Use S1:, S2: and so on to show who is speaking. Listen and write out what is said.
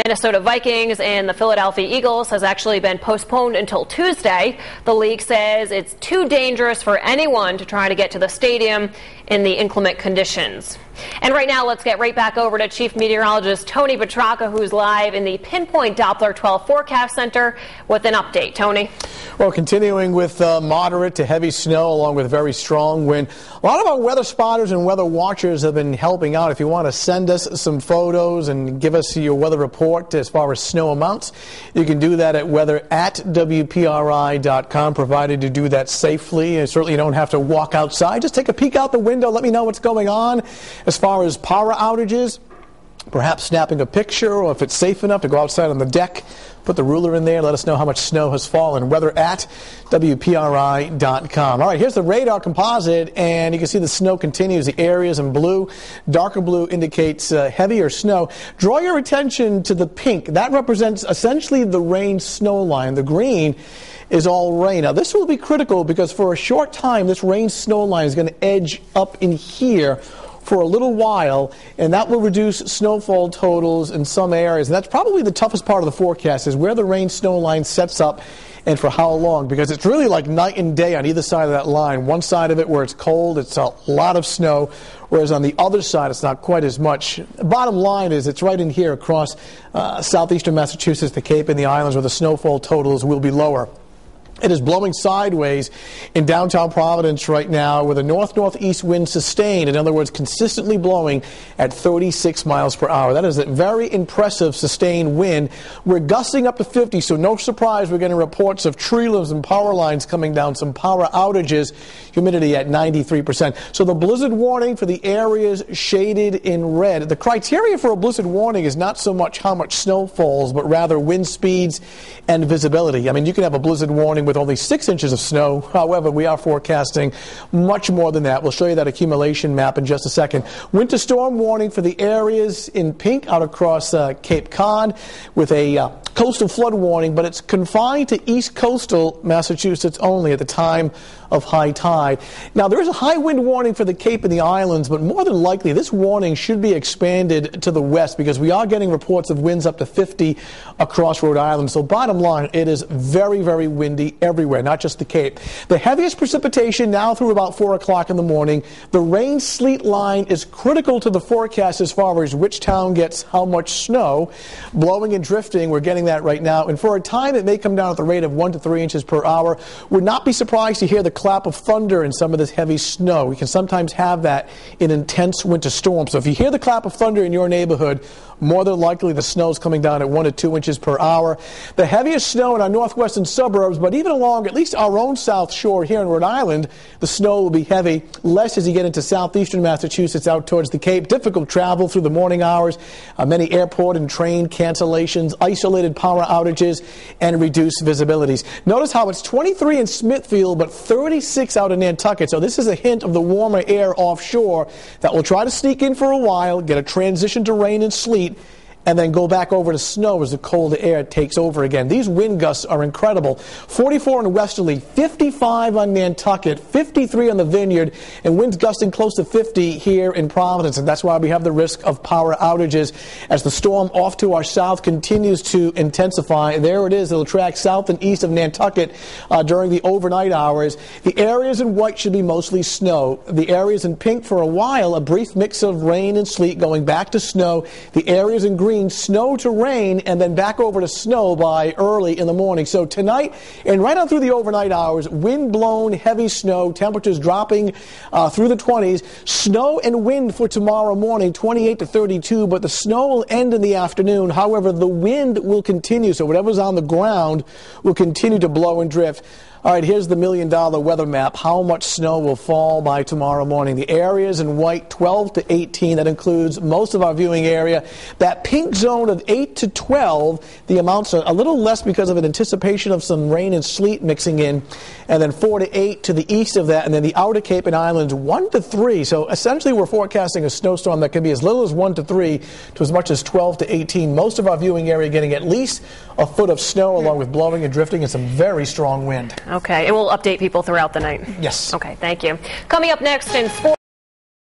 S1: Minnesota Vikings and the Philadelphia Eagles has actually been postponed until Tuesday. The league says it's too dangerous for anyone to try to get to the stadium in the inclement conditions. And right now, let's get right back over to Chief Meteorologist Tony Petracca, who's live in the Pinpoint Doppler 12 Forecast Center with an update. Tony?
S2: Well, continuing with moderate to heavy snow along with very strong wind. A lot of our weather spotters and weather watchers have been helping out. If you want to send us some photos and give us your weather report as far as snow amounts, you can do that at weather@wpri.com, provided you do that safely. And certainly you don't have to walk outside. Just take a peek out the window. Let me know what's going on as far as power outages. Perhaps snapping a picture, or if it's safe enough to go outside on the deck, put the ruler in there, let us know how much snow has fallen. Weather@wpri.com. All right, here's the radar composite, and you can see the snow continues. The areas in blue, darker blue indicates heavier snow. Draw your attention to the pink. That represents essentially the rain snow line. The green is all rain. Now, this will be critical because for a short time, this rain snow line is going to edge up in here for a little while, and that will reduce snowfall totals in some areas. And that's probably the toughest part of the forecast, is where the rain snow line sets up and for how long, because it's really like night and day on either side of that line. One side of it where it's cold, it's a lot of snow, whereas on the other side it's not quite as much. Bottom line is it's right in here across southeastern Massachusetts, the Cape and the islands, where the snowfall totals will be lower. It is blowing sideways in downtown Providence right now with a north-northeast wind sustained. In other words, consistently blowing at 36 miles per hour. That is a very impressive sustained wind. We're gusting up to 50, so no surprise we're getting reports of tree limbs and power lines coming down, some power outages, humidity at 93%. So the blizzard warning for the areas shaded in red. The criteria for a blizzard warning is not so much how much snow falls, but rather wind speeds and visibility. I mean, you can have a blizzard warning with only 6 inches of snow. However, we are forecasting much more than that. We'll show you that accumulation map in just a second. Winter storm warning for the areas in pink out across Cape Cod with a coastal flood warning, but it's confined to east coastal Massachusetts only at the time of high tide. Now, there is a high wind warning for the Cape and the islands, but more than likely this warning should be expanded to the west because we are getting reports of winds up to 50 across Rhode Island. So bottom line, it is very, very windy everywhere, not just the Cape. The heaviest precipitation now through about 4 o'clock in the morning. The rain sleet line is critical to the forecast as far as which town gets how much snow. Blowing and drifting, we're getting that right now. And for a time, it may come down at the rate of 1 to 3 inches per hour. Would not be surprised to hear the clap of thunder in some of this heavy snow. We can sometimes have that in intense winter storms. So if you hear the clap of thunder in your neighborhood, more than likely the snow is coming down at 1 to 2 inches per hour. The heaviest snow in our northwestern suburbs, but even along at least our own south shore here in Rhode Island, the snow will be heavy. Less as you get into southeastern Massachusetts out towards the Cape. Difficult travel through the morning hours. Many airport and train cancellations, isolated power outages, and reduced visibilities. Notice how it's 23 in Smithfield, but 36 out in Nantucket. So this is a hint of the warmer air offshore that will try to sneak in for a while, get a transition to rain and sleet, and then go back over to snow as the cold air takes over again. These wind gusts are incredible. 44 in Westerly, 55 on Nantucket, 53 on the Vineyard, and winds gusting close to 50 here in Providence. And that's why we have the risk of power outages as the storm off to our south continues to intensify. And there it is. It'll track south and east of Nantucket during the overnight hours. The areas in white should be mostly snow. The areas in pink for a while, a brief mix of rain and sleet going back to snow. The areas in green, snow to rain, and then back over to snow by early in the morning. So tonight and right on through the overnight hours, wind-blown heavy snow, temperatures dropping through the 20s. Snow and wind for tomorrow morning, 28 to 32, but the snow will end in the afternoon. However, the wind will continue, so whatever's on the ground will continue to blow and drift. All right, here's the million-dollar weather map. How much snow will fall by tomorrow morning? The areas in white, 12 to 18. That includes most of our viewing area. That pink zone of 8 to 12, the amounts are a little less because of an anticipation of some rain and sleet mixing in. And then 4 to 8 to the east of that. And then the outer Cape and Islands, 1 to 3. So essentially we're forecasting a snowstorm that can be as little as 1 to 3 to as much as 12 to 18. Most of our viewing area getting at least a foot of snow along with blowing and drifting and some very strong wind.
S1: Okay, and we'll update people throughout the night.
S2: Yes.
S1: Okay, thank you. Coming up next in sports.